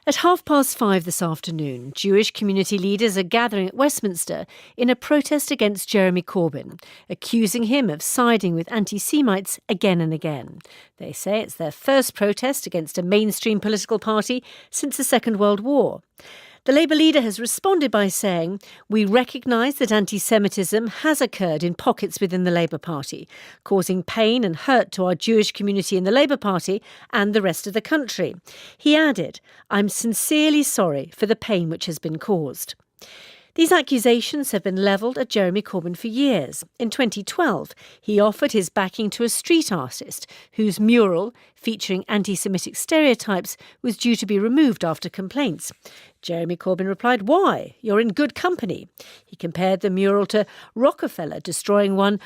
At 5:30 this afternoon, Jewish community leaders are gathering at Westminster in a protest against Jeremy Corbyn, accusing him of siding with anti-Semites again and again. They say it's their first protest against a mainstream political party since the Second World War. The Labour leader has responded by saying, "We recognise that anti-Semitism has occurred in pockets within the Labour Party, causing pain and hurt to our Jewish community in the Labour Party and the rest of the country." He added, "I'm sincerely sorry for the pain which has been caused." These accusations have been levelled at Jeremy Corbyn for years. In 2012, he offered his backing to a street artist whose mural, featuring anti-Semitic stereotypes, was due to be removed after complaints. Jeremy Corbyn replied, "Why? You're in good company." He compared the mural to Rockefeller destroying one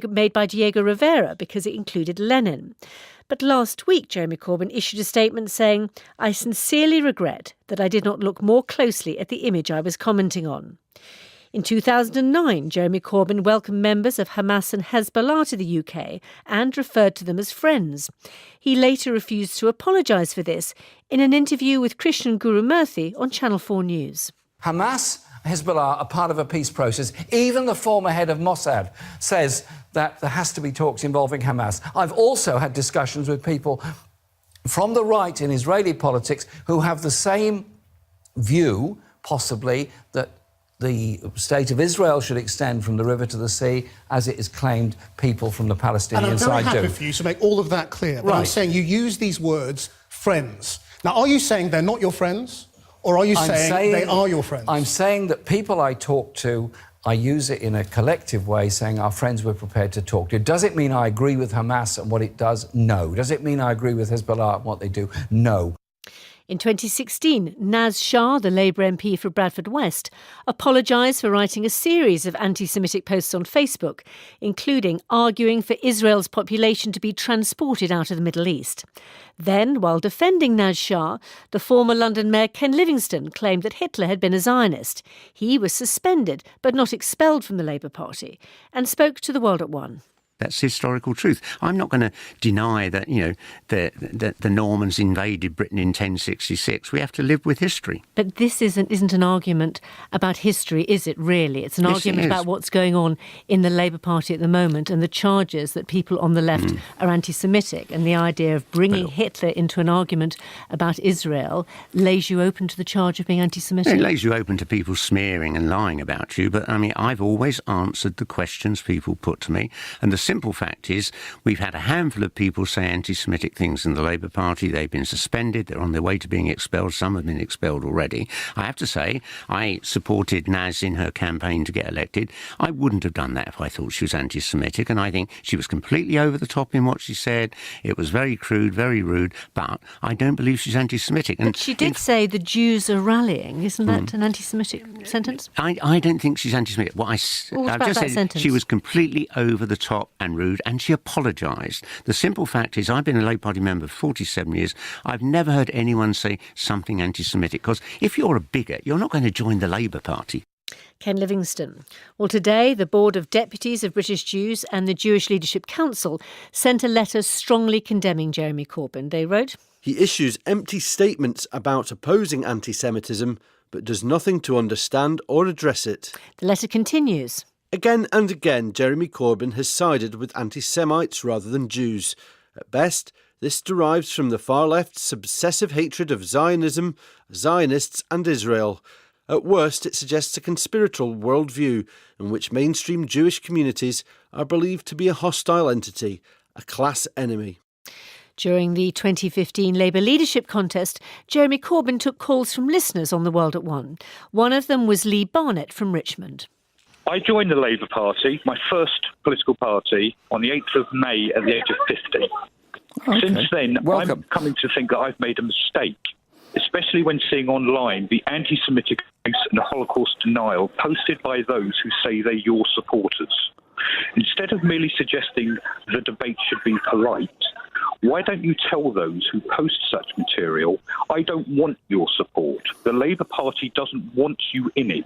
made by Diego Rivera because it included Lenin. But last week, Jeremy Corbyn issued a statement saying, "I sincerely regret that I did not look more closely at the image I was commenting on." In 2009, Jeremy Corbyn welcomed members of Hamas and Hezbollah to the UK and referred to them as friends. He later refused to apologise for this in an interview with Christian Guru Murthy on Channel 4 News. Hamas, Hezbollah are part of a peace process. Even the former head of Mossad says that there has to be talks involving Hamas. I've also had discussions with people from the right in Israeli politics who have the same view, possibly, that the state of Israel should extend from the river to the sea, as it is claimed people from the Palestinian side do. And I'm very happy for you to make all of that clear. But I'm saying you use these words, friends. Now, are you saying they're not your friends? Or are you saying they are your friends? I'm saying that people I talk to, I use it in a collective way, saying our friends we're prepared to talk to. Does it mean I agree with Hamas and what it does? No. Does it mean I agree with Hezbollah and what they do? No. In 2016, Naz Shah, the Labour MP for Bradford West, apologised for writing a series of anti-Semitic posts on Facebook, including arguing for Israel's population to be transported out of the Middle East. Then, while defending Naz Shah, the former London Mayor Ken Livingstone claimed that Hitler had been a Zionist. He was suspended, but not expelled from the Labour Party, and spoke to The World at One. That's historical truth. I'm not going to deny that, the Normans invaded Britain in 1066. We have to live with history. But this isn't an argument about history, is it really? It's an argument about what's going on in the Labour Party at the moment and the charges that people on the left are anti-Semitic. And the idea of bringing Hitler into an argument about Israel lays you open to the charge of being anti-Semitic. It lays you open to people smearing and lying about you. But, I've always answered the questions people put to me. And the simple fact is we've had a handful of people say anti-Semitic things in the Labour Party. They've been suspended. They're on their way to being expelled. Some have been expelled already. I have to say, I supported Naz in her campaign to get elected. I wouldn't have done that if I thought she was anti-Semitic, and I think she was completely over the top in what she said. It was very crude, very rude, but I don't believe she's anti-Semitic. But she did say the Jews are rallying. Isn't that an anti-Semitic sentence? I don't think she's anti-Semitic. I've just said sentence? She was completely over the top and rude, and she apologised. The simple fact is I've been a Labour Party member for 47 years. I've never heard anyone say something anti-Semitic, because if you're a bigot, you're not going to join the Labour Party. Ken Livingstone. Well, today, the Board of Deputies of British Jews and the Jewish Leadership Council sent a letter strongly condemning Jeremy Corbyn. They wrote, "He issues empty statements about opposing anti-Semitism, but does nothing to understand or address it." The letter continues. "Again and again, Jeremy Corbyn has sided with anti-Semites rather than Jews. At best, this derives from the far left's obsessive hatred of Zionism, Zionists and Israel. At worst, it suggests a conspiratorial worldview in which mainstream Jewish communities are believed to be a hostile entity, a class enemy." During the 2015 Labour leadership contest, Jeremy Corbyn took calls from listeners on The World at One. One of them was Lee Barnett from Richmond. I joined the Labour Party, my first political party, on the 8th of May at the age of 50. Okay. Since then, I'm coming to think that I've made a mistake, especially when seeing online the anti-Semitic and Holocaust denial posted by those who say they're your supporters. Instead of merely suggesting the debate should be polite, why don't you tell those who post such material, I don't want your support. The Labour Party doesn't want you in it.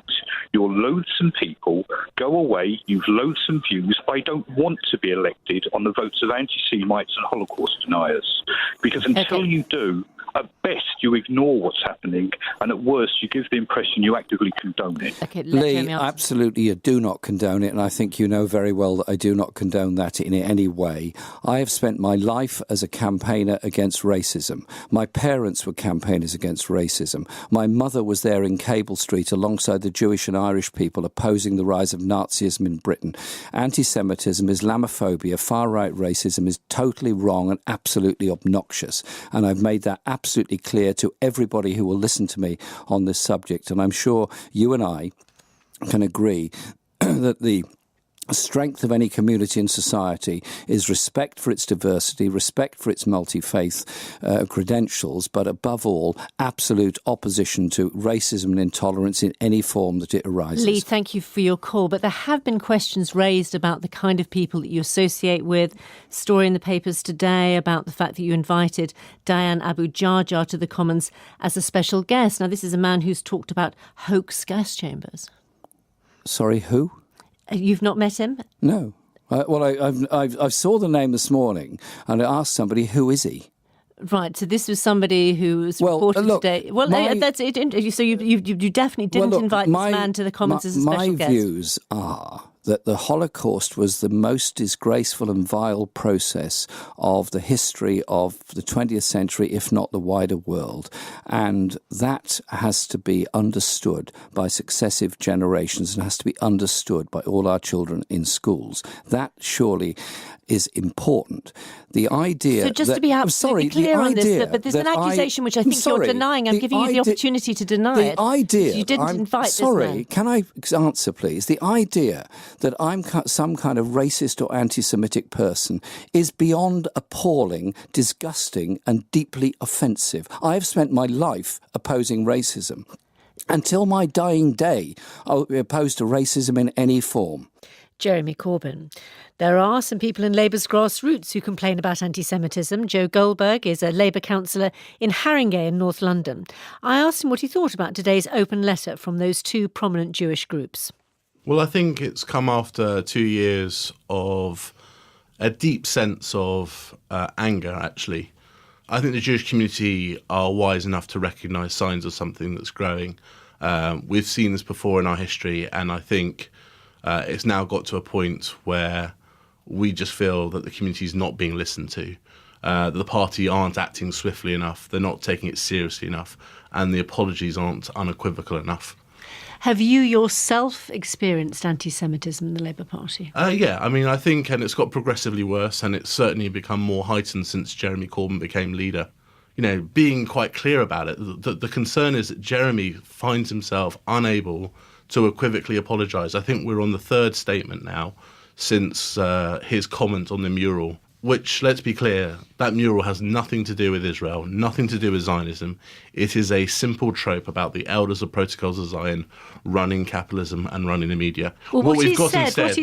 You're loathsome people. Go away. You've loathsome views. I don't want to be elected on the votes of anti-Semites and Holocaust deniers. Because until you do, At best, you ignore what's happening, and at worst, you give the impression you actively condone it. Okay, Lee, absolutely, you do not condone it, and I think you know very well that I do not condone that in any way. I have spent my life as a campaigner against racism. My parents were campaigners against racism. My mother was there in Cable Street alongside the Jewish and Irish people opposing the rise of Nazism in Britain. Anti-Semitism, Islamophobia, far-right racism is totally wrong and absolutely obnoxious, and I've made that absolutely clear to everybody who will listen to me on this subject, and I'm sure you and I can agree that the strength of any community and society is respect for its diversity, respect for its multi-faith credentials, but above all, absolute opposition to racism and intolerance in any form that it arises. Lee, thank you for your call, but there have been questions raised about the kind of people that you associate with. Story in the papers today about the fact that you invited Diane Abu Jarjar to the Commons as a special guest. Now, this is a man who's talked about hoax gas chambers. Sorry, who? You've not met him? No. I saw the name this morning and I asked somebody, who is he? Right, so this was somebody who was reported today. Well, that's it. So you definitely didn't invite this man to the Commons as a special guest. My views are that the Holocaust was the most disgraceful and vile process of the history of the 20th century, if not the wider world. And that has to be understood by successive generations and has to be understood by all our children in schools. That surely is important. The idea. So just to be absolutely clear on this, but there's an accusation which I think you're denying. I'm giving you the opportunity to deny it. The idea. You didn't invite this man. Sorry, can I answer, please? The idea that I'm some kind of racist or anti-Semitic person is beyond appalling, disgusting, and deeply offensive. I have spent my life opposing racism. Until my dying day, I will be opposed to racism in any form. Jeremy Corbyn. There are some people in Labour's grassroots who complain about anti-Semitism. Joe Goldberg is a Labour councillor in Haringey in North London. I asked him what he thought about today's open letter from those two prominent Jewish groups. Well, I think it's come after 2 years of a deep sense of anger, actually. I think the Jewish community are wise enough to recognise signs of something that's growing. We've seen this before in our history, and I think it's now got to a point where we just feel that the community is not being listened to. The party aren't acting swiftly enough, they're not taking it seriously enough, and the apologies aren't unequivocal enough. Have you yourself experienced anti-Semitism in the Labour Party? Yeah, I mean, I think, and it's got progressively worse, and it's certainly become more heightened since Jeremy Corbyn became leader. You know, being quite clear about it, the concern is that Jeremy finds himself unable to equivocally apologise. I think we're on the third statement now since his comment on the mural, which, let's be clear, that mural has nothing to do with Israel, nothing to do with Zionism. It is a simple trope about the elders of Protocols of Zion running capitalism and running the media. Well, what he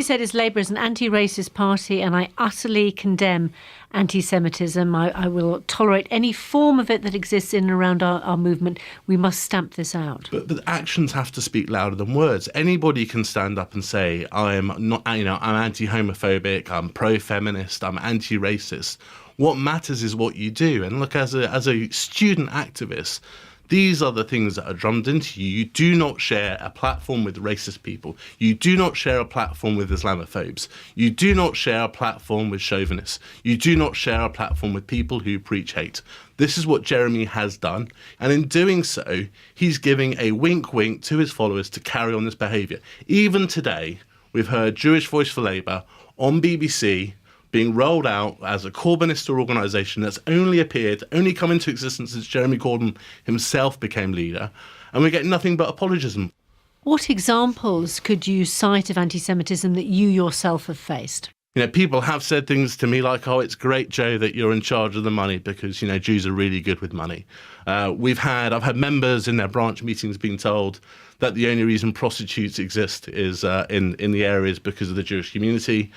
said is Labour is an anti-racist party, and I utterly condemn anti-Semitism. I will tolerate any form of it that exists in and around our movement. We must stamp this out. But actions have to speak louder than words. Anybody can stand up and say, I'm anti-homophobic, I'm pro-feminist, I'm anti-racist. What matters is what you do. And look, as a student activist, these are the things that are drummed into you. You do not share a platform with racist people. You do not share a platform with Islamophobes. You do not share a platform with chauvinists. You do not share a platform with people who preach hate. This is what Jeremy has done. And in doing so, he's giving a wink-wink to his followers to carry on this behaviour. Even today, we've heard Jewish Voice for Labour on BBC being rolled out as a Corbynist organisation that's only come into existence since Jeremy Corbyn himself became leader, and we get nothing but apologism. What examples could you cite of anti-Semitism that you yourself have faced? You know, people have said things to me like, oh, it's great, Joe, that you're in charge of the money because, you know, Jews are really good with money. I've had members in their branch meetings being told that the only reason prostitutes exist is in the areas because of the Jewish community.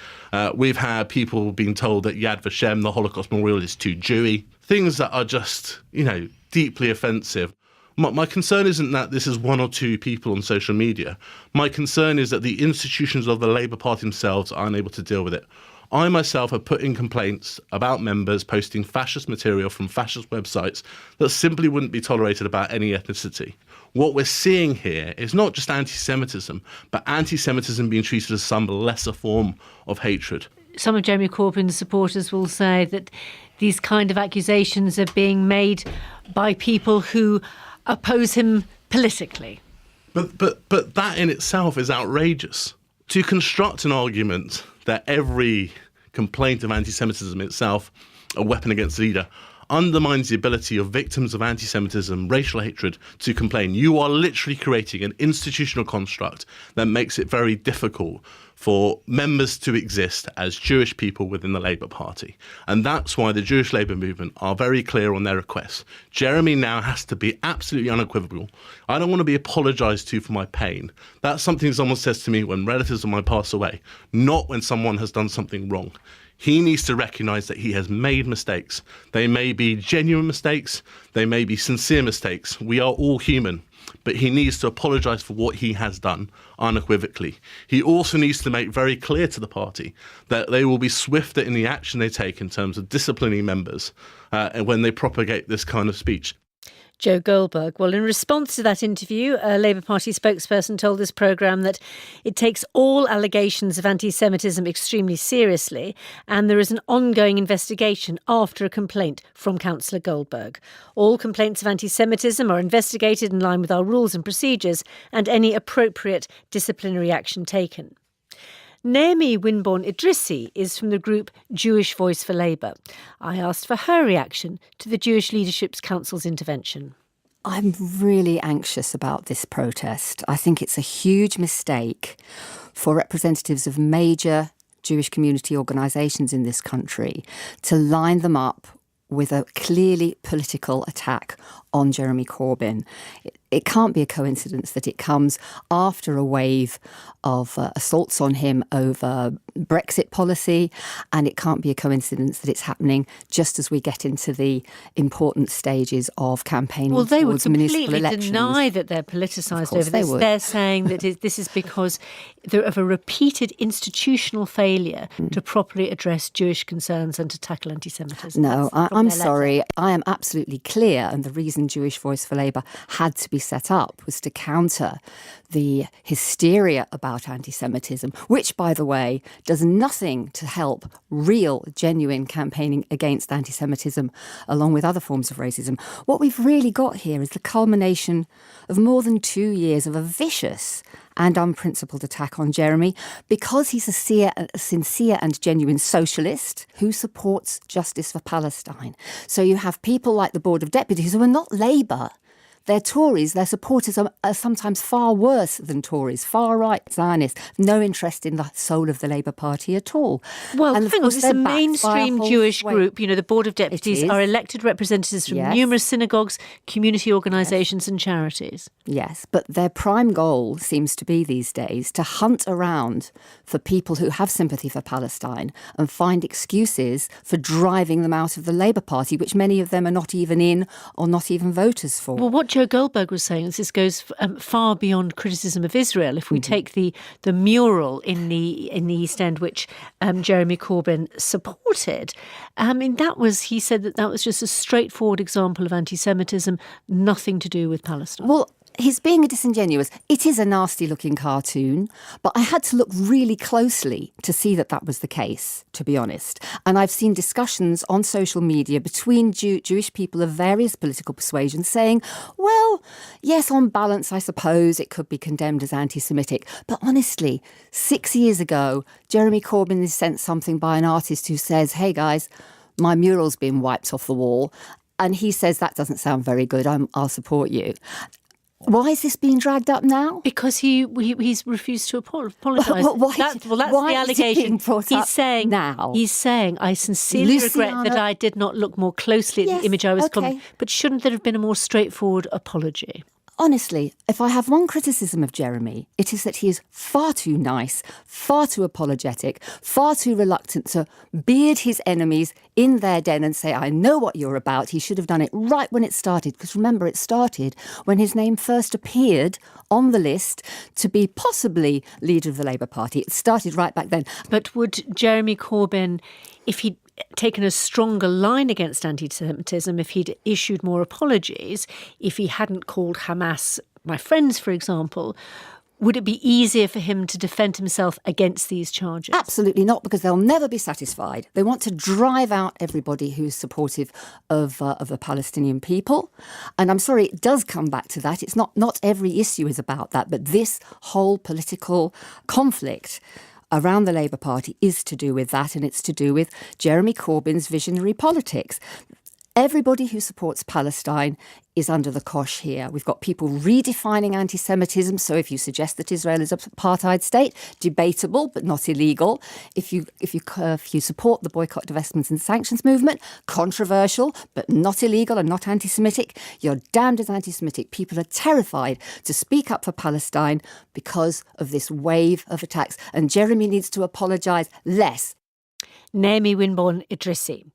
We've had people being told that Yad Vashem, the Holocaust Memorial, is too Jewy. Things that are just, you know, deeply offensive. My concern isn't that this is one or two people on social media. My concern is that the institutions of the Labour Party themselves are unable to deal with it. I myself have put in complaints about members posting fascist material from fascist websites that simply wouldn't be tolerated about any ethnicity. What we're seeing here is not just anti-Semitism, but anti-Semitism being treated as some lesser form of hatred. Some of Jeremy Corbyn's supporters will say that these kind of accusations are being made by people who oppose him politically. But that in itself is outrageous. To construct an argument that every complaint of anti-Semitism itself a weapon against the leader undermines the ability of victims of anti-Semitism, racial hatred, to complain. You are literally creating an institutional construct that makes it very difficult for members to exist as Jewish people within the Labour Party. And that's why the Jewish Labour movement are very clear on their requests. Jeremy now has to be absolutely unequivocal. I don't want to be apologised to for my pain. That's something someone says to me when relatives of mine pass away, not when someone has done something wrong. He needs to recognise that he has made mistakes. They may be genuine mistakes, they may be sincere mistakes. We are all human. But he needs to apologise for what he has done unequivocally. He also needs to make very clear to the party that they will be swifter in the action they take in terms of disciplining members when they propagate this kind of speech. Joe Goldberg. Well, in response to that interview, a Labour Party spokesperson told this programme that it takes all allegations of anti-Semitism extremely seriously, and there is an ongoing investigation after a complaint from Councillor Goldberg. All complaints of anti-Semitism are investigated in line with our rules and procedures, and any appropriate disciplinary action taken. Naomi Wimborne-Idrissi is from the group Jewish Voice for Labour. I asked for her reaction to the Jewish Leadership's Council's intervention. I'm really anxious about this protest. I think it's a huge mistake for representatives of major Jewish community organisations in this country to line them up with a clearly political attack on Jeremy Corbyn. It can't be a coincidence that it comes after a wave of assaults on him over Brexit policy, and it can't be a coincidence that it's happening just as we get into the important stages of campaigning towards municipal elections. Well, they would completely deny that they're politicised over this. They're saying that this is because of a repeated institutional failure to properly address Jewish concerns and to tackle anti-Semitism. No, I'm sorry. I am absolutely clear, and the reason Jewish Voice for Labour had to be set up was to counter the hysteria about anti-Semitism, which, by the way, does nothing to help real, genuine campaigning against anti-Semitism, along with other forms of racism. What we've really got here is the culmination of more than 2 years of a vicious and unprincipled attack on Jeremy because he's a sincere and genuine socialist who supports justice for Palestine. So you have people like the Board of Deputies who are not Labour. They're Tories. Their supporters are sometimes far worse than Tories, far-right Zionists, no interest in the soul of the Labour Party at all. Well, hang on, this is a mainstream Jewish group. You know, the Board of Deputies are elected representatives from numerous synagogues, community organisations and charities. Yes, but their prime goal seems to be these days to hunt around for people who have sympathy for Palestine and find excuses for driving them out of the Labour Party, which many of them are not even in or not even voters for. Well, what Joe Goldberg was saying is this goes far beyond criticism of Israel. If we take the mural in the East End, which Jeremy Corbyn supported, he said that was just a straightforward example of anti-Semitism, nothing to do with Palestine. Well, he's being disingenuous. It is a nasty-looking cartoon, but I had to look really closely to see that was the case, to be honest. And I've seen discussions on social media between Jewish people of various political persuasions saying, well, yes, on balance, I suppose it could be condemned as anti-Semitic. But honestly, 6 years ago, Jeremy Corbyn is sent something by an artist who says, hey, guys, my mural's been wiped off the wall. And he says, that doesn't sound very good. I'll support you. Why is this being dragged up now? Because he's refused to apologise. That's the allegation. He's saying, I sincerely regret that I did not look more closely at the image I was commenting. But shouldn't there have been a more straightforward apology? honestly, if I have one criticism of Jeremy, it is that he is far too nice, far too apologetic, far too reluctant to beard his enemies in their den and say, I know what you're about. He should have done it right when it started. Because remember, it started when his name first appeared on the list to be possibly leader of the Labour Party. It started right back then. But would Jeremy Corbyn, if he'd taken a stronger line against anti-Semitism, if he'd issued more apologies, if he hadn't called Hamas my friends, for example, would it be easier for him to defend himself against these charges? Absolutely not, because they'll never be satisfied. They want to drive out everybody who's supportive of the Palestinian people. And I'm sorry, it does come back to that. It's not every issue is about that, but this whole political conflict around the Labour Party is to do with that, and it's to do with Jeremy Corbyn's visionary politics. Everybody who supports Palestine is under the cosh here. We've got people redefining anti-Semitism. So if you suggest that Israel is an apartheid state, debatable but not illegal. If you support the boycott, divestment and sanctions movement, controversial but not illegal and not anti-Semitic, you're damned as anti-Semitic. People are terrified to speak up for Palestine because of this wave of attacks. And Jeremy needs to apologise less. Naomi Wimborne-Idrissi.